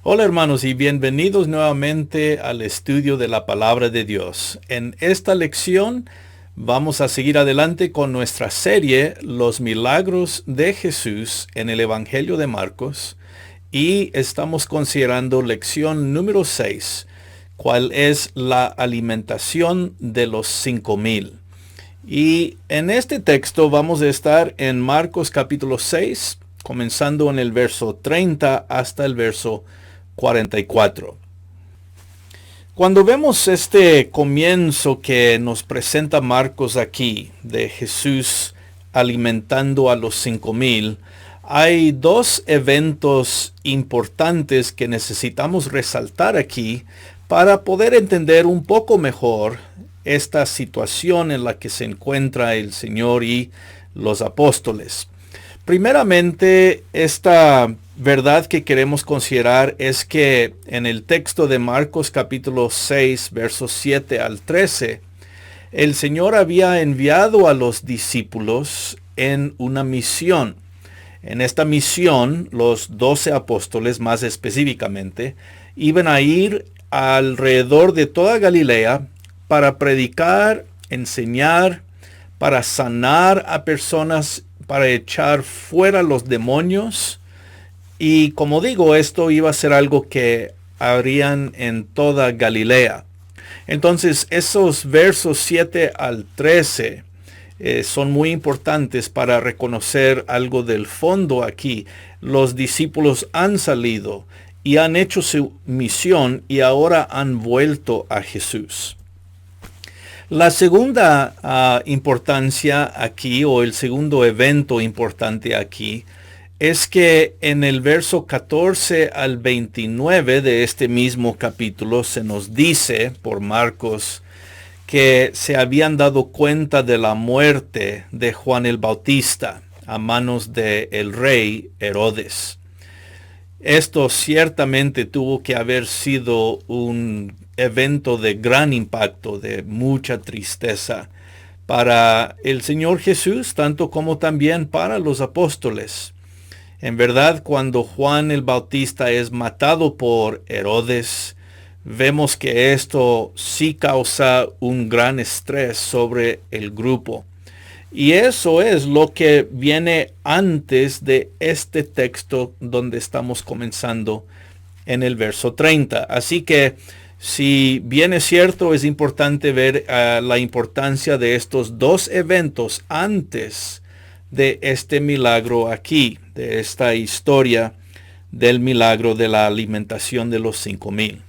Hola hermanos y bienvenidos nuevamente al estudio de la palabra de Dios. En esta lección vamos a seguir adelante con nuestra serie Los milagros de Jesús en el Evangelio de Marcos y estamos considerando lección número 6, cuál es la alimentación de los 5,000. Y en este texto vamos a estar en Marcos capítulo 6, comenzando en el verso 30 hasta el verso 44. Cuando vemos este comienzo que nos presenta Marcos aquí, de Jesús alimentando a los 5,000, hay dos eventos importantes que necesitamos resaltar aquí para poder entender un poco mejor esta situación en la que se encuentra el Señor y los apóstoles. Primeramente, esta verdad que queremos considerar es que en el texto de Marcos capítulo 6, versos 7 al 13, el Señor había enviado a los discípulos en una misión. En esta misión, los 12 apóstoles más específicamente, iban a ir alrededor de toda Galilea para predicar, enseñar, para sanar a personas, para echar fuera los demonios. Y como digo, esto iba a ser algo que harían en toda Galilea. Entonces, esos versos 7 al 13 son muy importantes para reconocer algo del fondo aquí. Los discípulos han salido y han hecho su misión y ahora han vuelto a Jesús. La segunda importancia aquí, o el segundo evento importante aquí, es que en el verso 14 al 29 de este mismo capítulo se nos dice por Marcos que se habían dado cuenta de la muerte de Juan el Bautista a manos del rey Herodes. Esto ciertamente tuvo que haber sido un evento de gran impacto, de mucha tristeza para el Señor Jesús, tanto como también para los apóstoles. En verdad, cuando Juan el Bautista es matado por Herodes, vemos que esto sí causa un gran estrés sobre el grupo. Y eso es lo que viene antes de este texto donde estamos comenzando en el verso 30. Así que, si bien es cierto, es importante ver la importancia de estos dos eventos antes de este milagro aquí, de esta historia del milagro de la alimentación de los 5,000.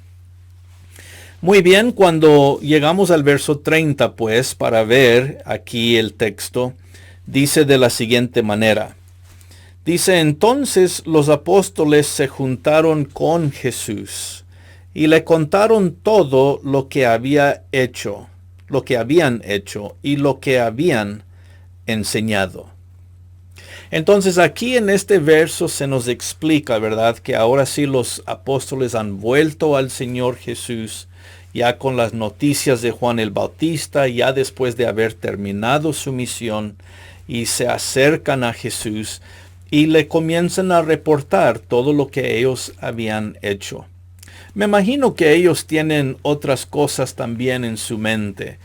Muy bien, cuando llegamos al verso 30, pues, para ver aquí el texto, dice de la siguiente manera. Dice, entonces los apóstoles se juntaron con Jesús y le contaron todo lo que habían hecho y lo que habían enseñado. Entonces aquí en este verso se nos explica, ¿verdad?, que ahora sí los apóstoles han vuelto al Señor Jesús, ya con las noticias de Juan el Bautista, ya después de haber terminado su misión, y se acercan a Jesús y le comienzan a reportar todo lo que ellos habían hecho. Me imagino que ellos tienen otras cosas también en su mente,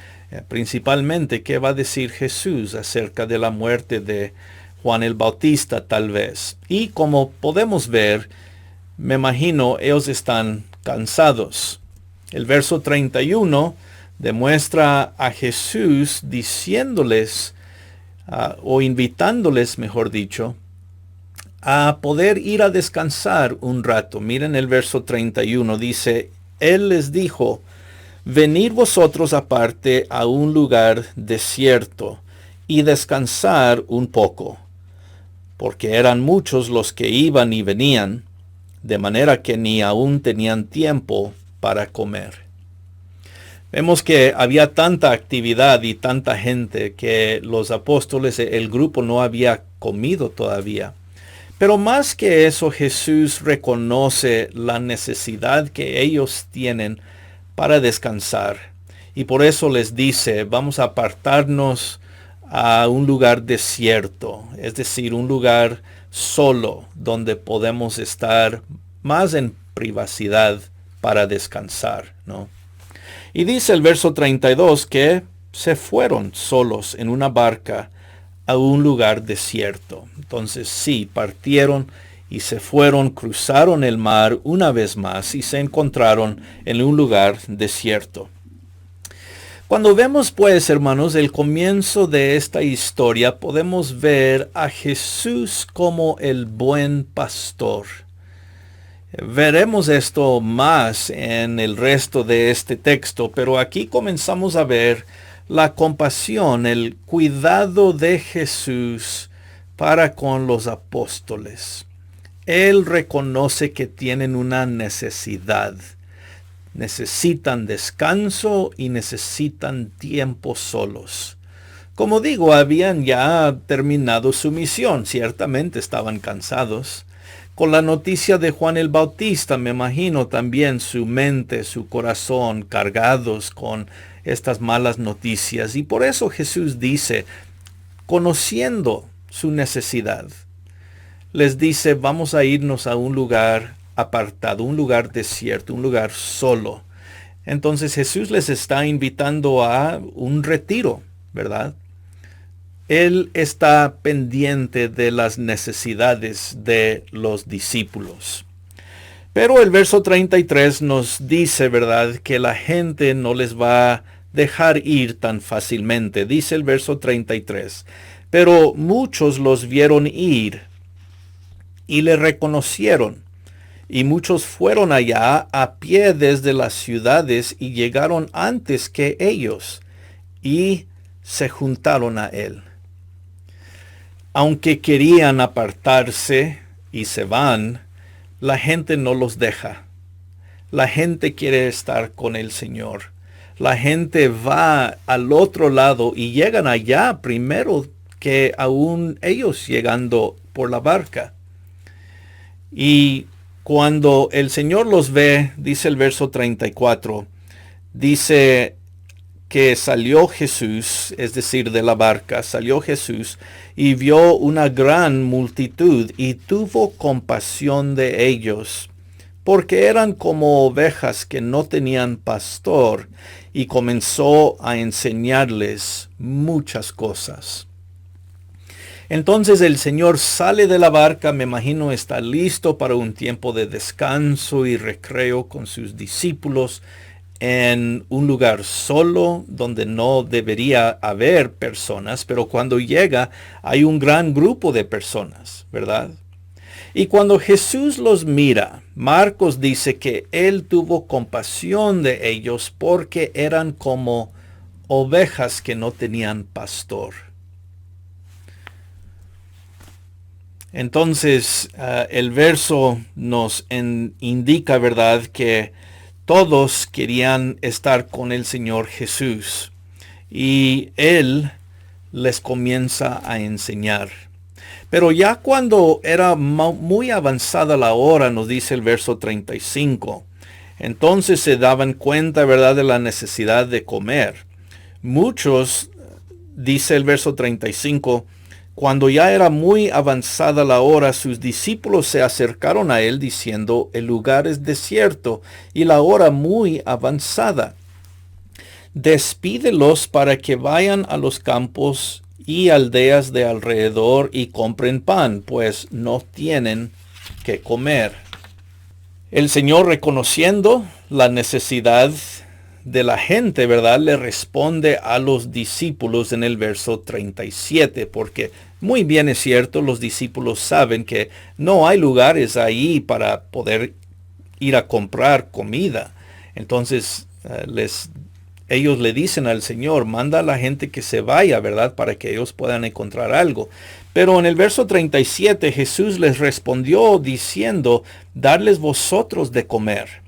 principalmente qué va a decir Jesús acerca de la muerte de Juan el Bautista tal vez. Y como podemos ver, me imagino ellos están cansados. El verso 31 demuestra a Jesús diciéndoles, o invitándoles, mejor dicho, a poder ir a descansar un rato. Miren el verso 31, dice, Él les dijo, venid vosotros aparte a un lugar desierto y descansar un poco, porque eran muchos los que iban y venían, de manera que ni aún tenían tiempo para comer. Vemos que había tanta actividad y tanta gente que los apóstoles, el grupo no había comido todavía. Pero más que eso, Jesús reconoce la necesidad que ellos tienen para descansar. Y por eso les dice, vamos a apartarnos a un lugar desierto, es decir, un lugar solo, donde podemos estar más en privacidad para descansar, ¿no? Y dice el verso 32 que se fueron solos en una barca a un lugar desierto. Entonces sí, partieron y se fueron, cruzaron el mar una vez más y se encontraron en un lugar desierto. Cuando vemos, pues, hermanos, el comienzo de esta historia, podemos ver a Jesús como el buen pastor. Veremos esto más en el resto de este texto, pero aquí comenzamos a ver la compasión, el cuidado de Jesús para con los apóstoles. Él reconoce que tienen una necesidad. Necesitan descanso y necesitan tiempo solos. Como digo, habían ya terminado su misión. Ciertamente estaban cansados. Con la noticia de Juan el Bautista, me imagino también su mente, su corazón cargados con estas malas noticias. Y por eso Jesús dice, conociendo su necesidad, les dice, vamos a irnos a un lugar apartado, un lugar desierto, un lugar solo. Entonces Jesús les está invitando a un retiro, ¿verdad? Él está pendiente de las necesidades de los discípulos. Pero el verso 33 nos dice, ¿verdad?, que la gente no les va a dejar ir tan fácilmente. Dice el verso 33, pero muchos los vieron ir y le reconocieron. Y muchos fueron allá a pie desde las ciudades y llegaron antes que ellos y se juntaron a él. Aunque querían apartarse y se van, la gente no los deja. La gente quiere estar con el Señor. La gente va al otro lado y llegan allá primero que aún ellos llegando por la barca. Y cuando el Señor los ve, dice el verso 34, dice que salió Jesús, es decir, de la barca, salió Jesús y vio una gran multitud y tuvo compasión de ellos, porque eran como ovejas que no tenían pastor, y comenzó a enseñarles muchas cosas. Entonces el Señor sale de la barca, me imagino está listo para un tiempo de descanso y recreo con sus discípulos en un lugar solo donde no debería haber personas, pero cuando llega hay un gran grupo de personas, ¿verdad? Y cuando Jesús los mira, Marcos dice que Él tuvo compasión de ellos porque eran como ovejas que no tenían pastor. Entonces, el verso nos indica, ¿verdad?, que todos querían estar con el Señor Jesús y Él les comienza a enseñar. Pero ya cuando era muy avanzada la hora, nos dice el verso 35, entonces se daban cuenta, ¿verdad?, de la necesidad de comer. Muchos, dice el verso 35, cuando ya era muy avanzada la hora, sus discípulos se acercaron a él diciendo, el lugar es desierto y la hora muy avanzada. Despídelos para que vayan a los campos y aldeas de alrededor y compren pan, pues no tienen que comer. El Señor, reconociendo la necesidad de la gente, ¿verdad?, le responde a los discípulos en el verso 37, porque muy bien es cierto, los discípulos saben que no hay lugares ahí para poder ir a comprar comida. Entonces ellos le dicen al Señor, manda a la gente que se vaya, ¿verdad?, para que ellos puedan encontrar algo. Pero en el verso 37 Jesús les respondió diciendo, darles vosotros de comer.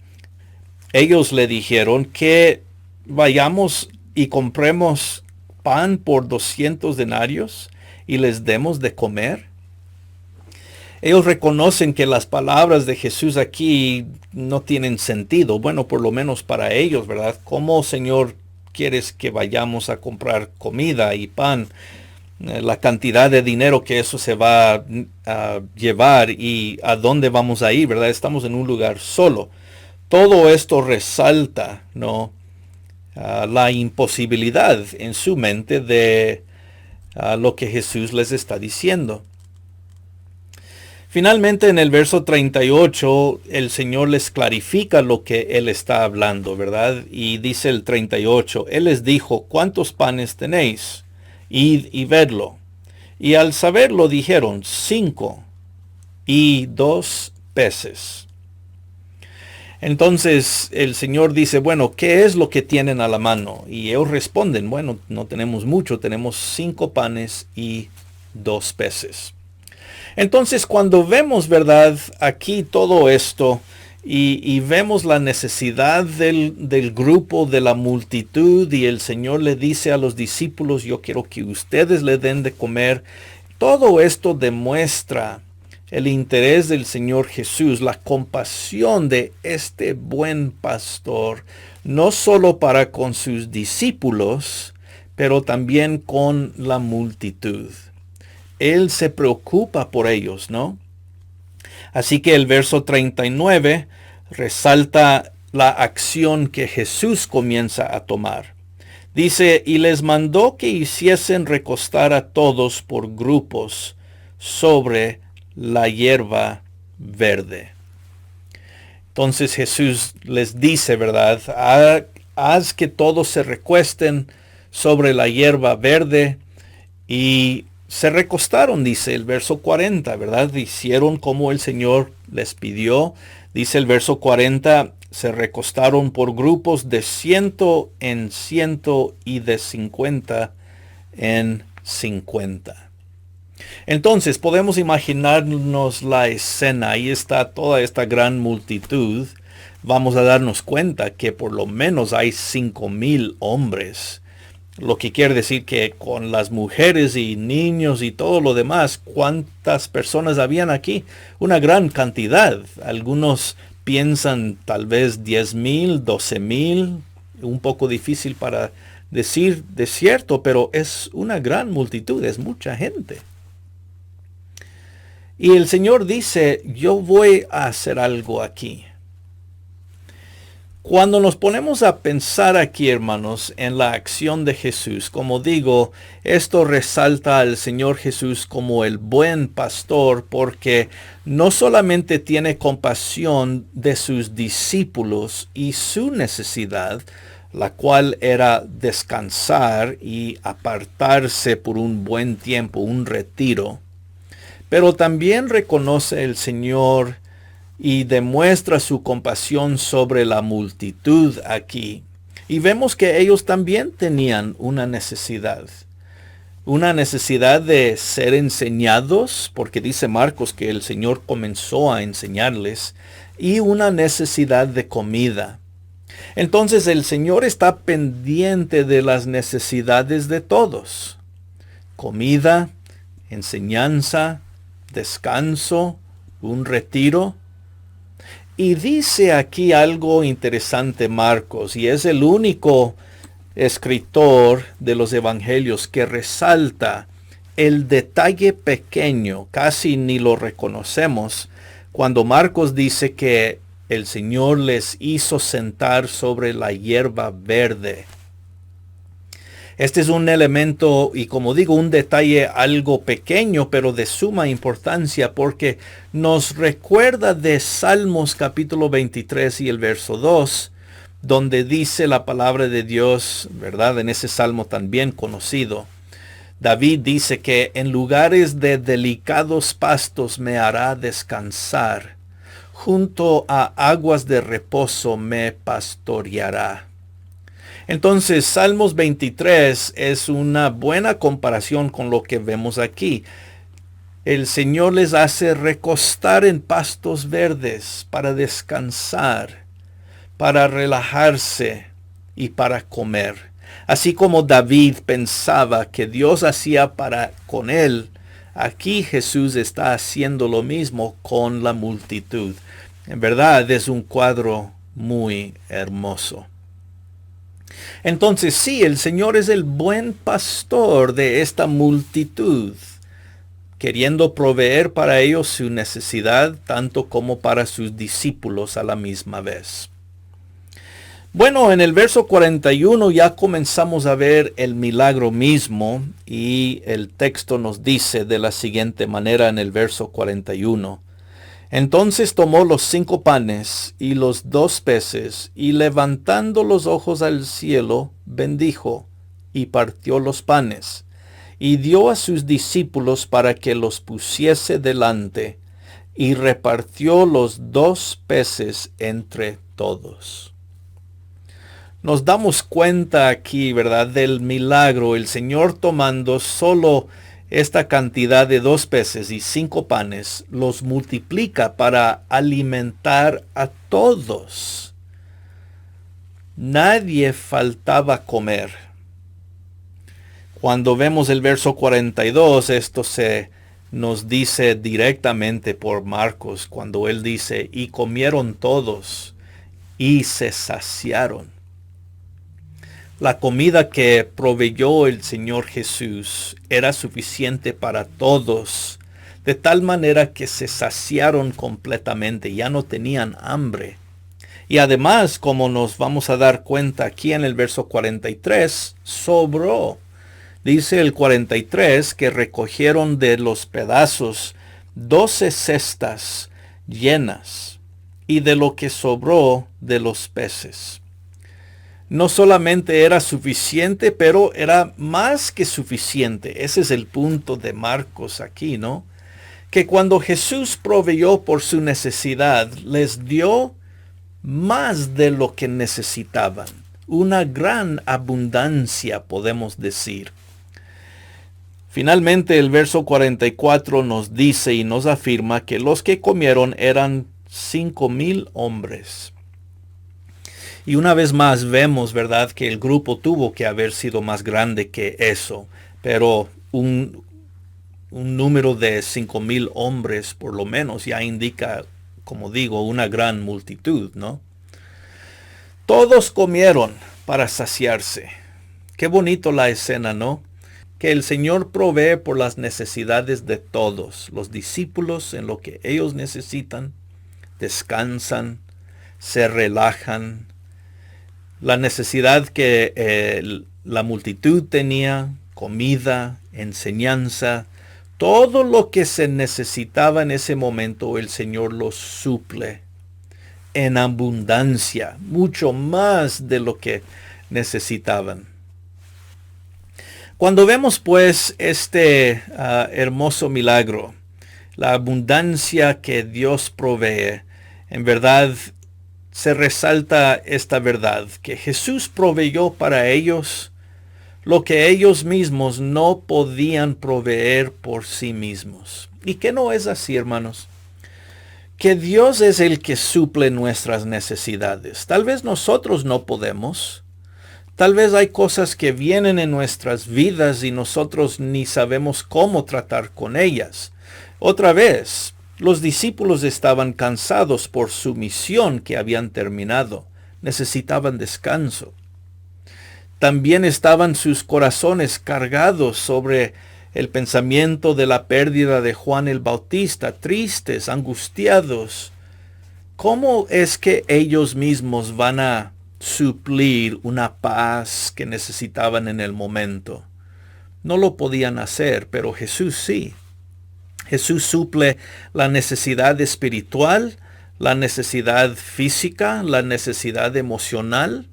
Ellos le dijeron que vayamos y compremos pan por 200 denarios y les demos de comer. Ellos reconocen que las palabras de Jesús aquí no tienen sentido. Bueno, por lo menos para ellos, ¿verdad? ¿Cómo, Señor, quieres que vayamos a comprar comida y pan? la cantidad de dinero que eso se va a llevar y a dónde vamos a ir, ¿verdad? Estamos en un lugar solo. Todo esto resalta, ¿no? La imposibilidad en su mente de lo que Jesús les está diciendo. Finalmente, en el verso 38, el Señor les clarifica lo que Él está hablando, ¿verdad? Y dice el 38, Él les dijo, ¿cuántos panes tenéis? Id y vedlo. Y al saberlo dijeron, 5 y 2 peces. Entonces el Señor dice, bueno, ¿qué es lo que tienen a la mano? Y ellos responden, bueno, no tenemos mucho, tenemos 5 panes y 2 peces. Entonces cuando vemos, ¿verdad? Aquí todo esto y vemos la necesidad del grupo, de la multitud, y el Señor le dice a los discípulos, yo quiero que ustedes le den de comer. Todo esto demuestra el interés del Señor Jesús, la compasión de este buen pastor, no solo para con sus discípulos, pero también con la multitud. Él se preocupa por ellos, ¿no? Así que el verso 39 resalta la acción que Jesús comienza a tomar. Dice, y les mandó que hiciesen recostar a todos por grupos sobre la hierba verde. Entonces Jesús les dice, ¿verdad? Haz que todos se recuesten sobre la hierba verde, y se recostaron, dice el verso 40, ¿verdad? Hicieron como el Señor les pidió. Dice el verso 40, se recostaron por grupos de 100 en 100 y de 50 en 50. Entonces podemos imaginarnos la escena. Ahí está toda esta gran multitud. Vamos a darnos cuenta que por lo menos hay 5,000 hombres. Lo que quiere decir que con las mujeres y niños y todo lo demás, ¿cuántas personas habían aquí? Una gran cantidad. Algunos piensan tal vez 10,000, 12,000. Un poco difícil para decir de cierto, pero es una gran multitud, es mucha gente. Y el Señor dice, yo voy a hacer algo aquí. Cuando nos ponemos a pensar aquí, hermanos, en la acción de Jesús, como digo, esto resalta al Señor Jesús como el buen pastor, porque no solamente tiene compasión de sus discípulos y su necesidad, la cual era descansar y apartarse por un buen tiempo, un retiro, pero también reconoce el Señor y demuestra su compasión sobre la multitud aquí. Y vemos que ellos también tenían una necesidad de ser enseñados, porque dice Marcos que el Señor comenzó a enseñarles, y una necesidad de comida. Entonces el Señor está pendiente de las necesidades de todos. Comida, enseñanza, descanso, un retiro. Y dice aquí algo interesante Marcos, y es el único escritor de los evangelios que resalta el detalle pequeño, casi ni lo reconocemos, cuando Marcos dice que el Señor les hizo sentar sobre la hierba verde. Este es un elemento y, como digo, un detalle algo pequeño, pero de suma importancia, porque nos recuerda de Salmos capítulo 23 y el verso 2, donde dice la palabra de Dios, ¿verdad? En ese salmo tan bien conocido, David dice que en lugares de delicados pastos me hará descansar, junto a aguas de reposo me pastoreará. Entonces, Salmos 23 es una buena comparación con lo que vemos aquí. El Señor les hace recostar en pastos verdes para descansar, para relajarse y para comer. Así como David pensaba que Dios hacía para con él, aquí Jesús está haciendo lo mismo con la multitud. En verdad es un cuadro muy hermoso. Entonces sí, el Señor es el buen pastor de esta multitud, queriendo proveer para ellos su necesidad, tanto como para sus discípulos a la misma vez. Bueno, en el verso 41 ya comenzamos a ver el milagro mismo, y el texto nos dice de la siguiente manera en el verso 41. Entonces tomó los 5 panes y los 2 peces, y levantando los ojos al cielo, bendijo, y partió los panes, y dio a sus discípulos para que los pusiese delante, y repartió los 2 peces entre todos. Nos damos cuenta aquí, ¿verdad?, del milagro, el Señor tomando solo esta cantidad de 2 peces y 5 panes, los multiplica para alimentar a todos. Nadie faltaba comer. Cuando vemos el verso 42, esto se nos dice directamente por Marcos, cuando él dice, y comieron todos y se saciaron. La comida que proveyó el Señor Jesús era suficiente para todos, de tal manera que se saciaron completamente, ya no tenían hambre. Y además, como nos vamos a dar cuenta aquí en el verso 43, sobró. Dice el 43 que recogieron de los pedazos 12 cestas llenas, y de lo que sobró de los peces. No solamente era suficiente, pero era más que suficiente. Ese es el punto de Marcos aquí, ¿no? Que cuando Jesús proveyó por su necesidad, les dio más de lo que necesitaban. Una gran abundancia, podemos decir. Finalmente, el verso 44 nos dice y nos afirma que los que comieron eran 5,000 hombres. Y una vez más vemos, ¿verdad?, que el grupo tuvo que haber sido más grande que eso. Pero un número de 5,000 hombres, por lo menos, ya indica, como digo, una gran multitud, ¿no? Todos comieron para saciarse. Qué bonito la escena, ¿no? Que el Señor provee por las necesidades de todos. Los discípulos en lo que ellos necesitan, descansan, se relajan. La necesidad que la multitud tenía, comida, enseñanza, todo lo que se necesitaba en ese momento, el Señor lo suple en abundancia, mucho más de lo que necesitaban. Cuando vemos pues este hermoso milagro, la abundancia que Dios provee, en verdad se resalta esta verdad, que Jesús proveyó para ellos lo que ellos mismos no podían proveer por sí mismos. ¿Y que no es así, hermanos? Que Dios es el que suple nuestras necesidades. Tal vez nosotros no podemos. Tal vez hay cosas que vienen en nuestras vidas y nosotros ni sabemos cómo tratar con ellas. Otra vez, los discípulos estaban cansados por su misión que habían terminado. Necesitaban descanso. También estaban sus corazones cargados sobre el pensamiento de la pérdida de Juan el Bautista, tristes, angustiados. ¿Cómo es que ellos mismos van a suplir una paz que necesitaban en el momento? No lo podían hacer, pero Jesús sí. Jesús suple la necesidad espiritual, la necesidad física, la necesidad emocional.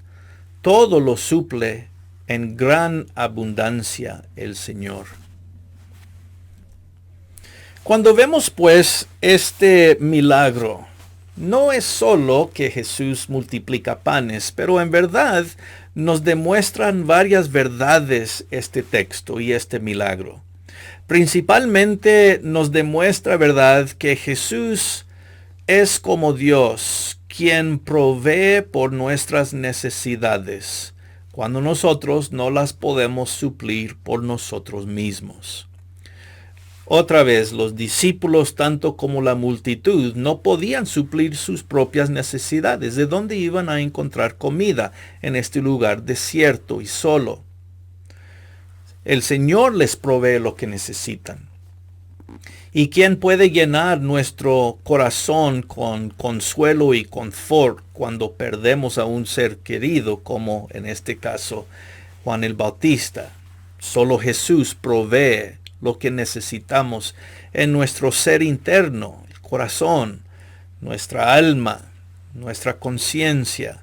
Todo lo suple en gran abundancia el Señor. Cuando vemos pues este milagro, no es solo que Jesús multiplica panes, pero en verdad nos demuestran varias verdades este texto y este milagro. Principalmente nos demuestra, ¿verdad?, que Jesús es como Dios, quien provee por nuestras necesidades, cuando nosotros no las podemos suplir por nosotros mismos. Otra vez, los discípulos, tanto como la multitud, no podían suplir sus propias necesidades. ¿De dónde iban a encontrar comida en este lugar desierto y solo? El Señor les provee lo que necesitan. ¿Y quién puede llenar nuestro corazón con consuelo y confort cuando perdemos a un ser querido, como en este caso Juan el Bautista? Solo Jesús provee lo que necesitamos en nuestro ser interno, el corazón, nuestra alma, nuestra conciencia.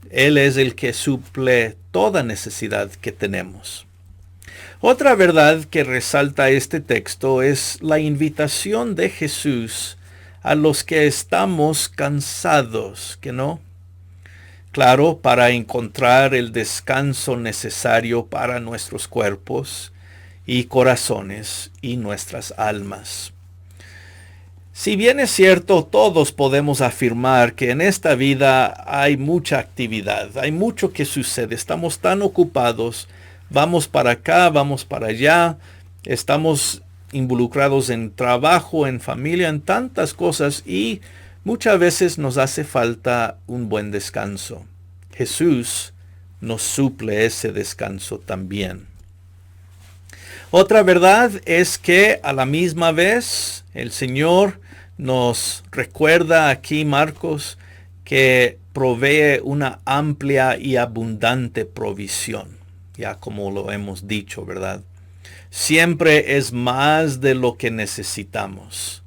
Él es el que suple toda necesidad que tenemos. Otra verdad que resalta este texto es la invitación de Jesús a los que estamos cansados, ¿que no? Claro, para encontrar el descanso necesario para nuestros cuerpos y corazones y nuestras almas. Si bien es cierto, todos podemos afirmar que en esta vida hay mucha actividad, hay mucho que sucede, estamos tan ocupados, vamos para acá, vamos para allá, estamos involucrados en trabajo, en familia, en tantas cosas y muchas veces nos hace falta un buen descanso. Jesús nos suple ese descanso también. Otra verdad es que a la misma vez el Señor nos recuerda aquí, Marcos, que provee una amplia y abundante provisión, ya como lo hemos dicho, ¿verdad? Siempre es más de lo que necesitamos.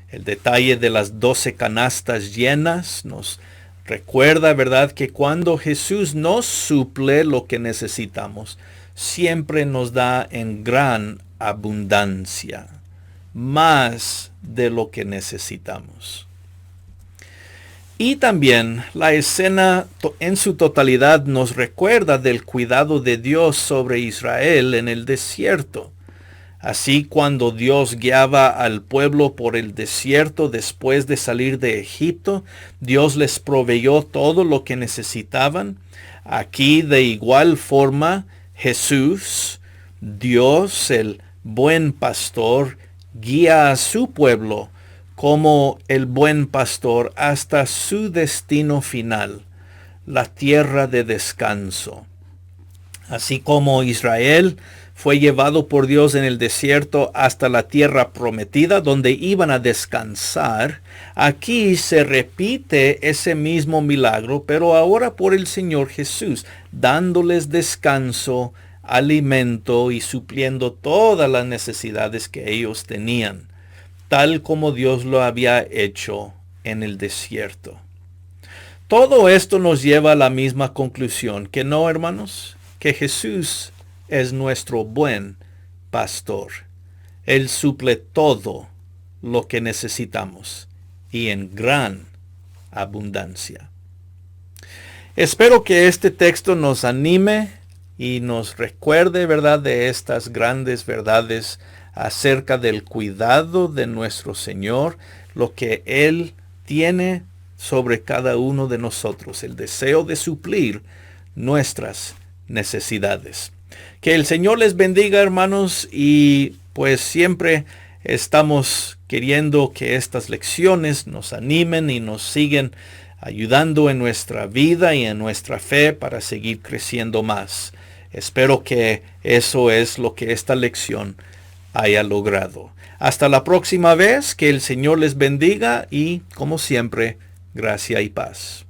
El detalle de las 12 canastas llenas nos recuerda, ¿verdad?, que cuando Jesús nos suple lo que necesitamos, siempre nos da en gran abundancia, más de lo que necesitamos. Y también la escena en su totalidad nos recuerda del cuidado de Dios sobre Israel en el desierto. Así, cuando Dios guiaba al pueblo por el desierto después de salir de Egipto, Dios les proveyó todo lo que necesitaban. Aquí, de igual forma, Jesús, Dios, el buen pastor, guía a su pueblo como el buen pastor hasta su destino final, la tierra de descanso. Así como Israel fue llevado por Dios en el desierto hasta la tierra prometida, donde iban a descansar, aquí se repite ese mismo milagro, pero ahora por el Señor Jesús, dándoles descanso, alimento y supliendo todas las necesidades que ellos tenían, tal como Dios lo había hecho en el desierto. Todo esto nos lleva a la misma conclusión, ¿que no, hermanos? Que Jesús es nuestro buen pastor. Él suple todo lo que necesitamos y en gran abundancia. Espero que este texto nos anime y nos recuerde, ¿verdad?, de estas grandes verdades acerca del cuidado de nuestro Señor, lo que Él tiene sobre cada uno de nosotros, el deseo de suplir nuestras necesidades. Que el Señor les bendiga, hermanos, y pues siempre estamos queriendo que estas lecciones nos animen y nos siguen ayudando en nuestra vida y en nuestra fe para seguir creciendo más. Espero que eso es lo que esta lección haya logrado. Hasta la próxima vez, que el Señor les bendiga y, como siempre, gracia y paz.